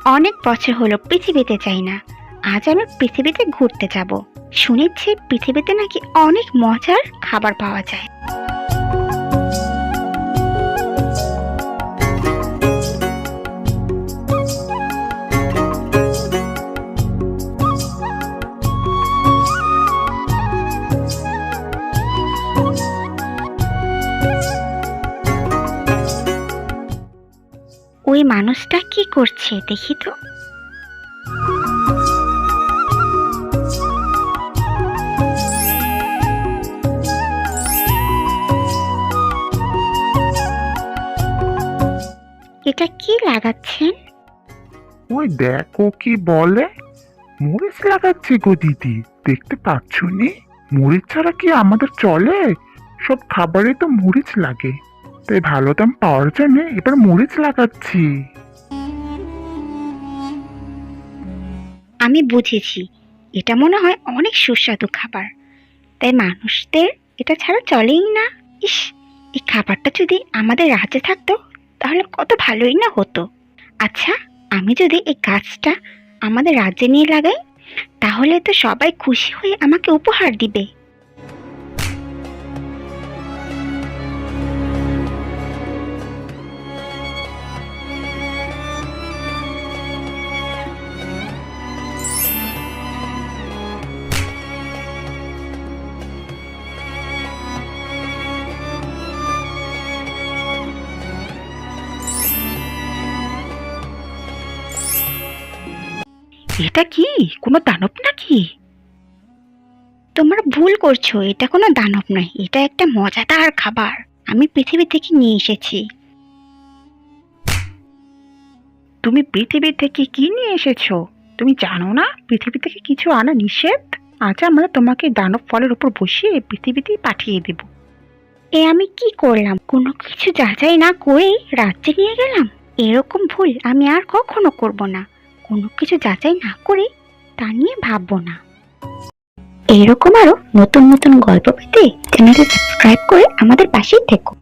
অনেক বছর হলো পৃথিবীতে যাই না। আজ আমি পৃথিবীতে ঘুরতে যাব। শুনেছি পৃথিবীতে নাকি অনেক মজার খাবার পাওয়া যায়। ওই মানুষটা কি করছে দেখি তো। এটা কি লাগাচ্ছেন? ওই দেখো কি বলে, মরিচ লাগাচ্ছে গো দিদি, দেখতে পাচ্ছ নি? মরিচ ছাড়া কি আমাদের চলে? সব খাবারে তো মরিচ লাগে, তাই ভালো দাম পাওয়ার জন্য এবার মরিচ লাগাচ্ছি। আমি বুঝেছি, এটা মনে হয় অনেক সুস্বাদু খাবার, তাই মানুষদের এটা ছাড়া চলেই না। ইস, এই খাবারটা যদি আমাদের রাজ্যে থাকতো তাহলে কত ভালোই না হতো। আচ্ছা, আমি যদি এই গাছটা আমাদের রাজ্যে নিয়ে লাগাই তাহলে তো সবাই খুশি হয়ে আমাকে উপহার দিবে। এটা কি কোনো দানব নাকি? তোমরা ভুল করছো, এটা কোনো দানব নয়, এটা একটা মজাদার খাবার আমি পৃথিবী থেকে নিয়ে এসেছি। তুমি পৃথিবী থেকে কি নিয়ে এসেছো? তুমি জানো না পৃথিবী থেকে কিছু আনা নিষেধ? আজ আমরা তোমাকে দানব ফলের উপর বসিয়ে পৃথিবীতেই পাঠিয়ে দেব। এ আমি কি করলাম? কোনো কিছু যাচাই না করেই রাজ্যে নিয়ে গেলাম। এরকম ভুল আমি আর কখনো করব না। কোনো কিছু যাচাই না করে তা নিয়ে ভাববো না। এরকম আরো নতুন নতুন গল্প পেতে চ্যানেলটি সাবস্ক্রাইব করে আমাদের পাশেই থেকো।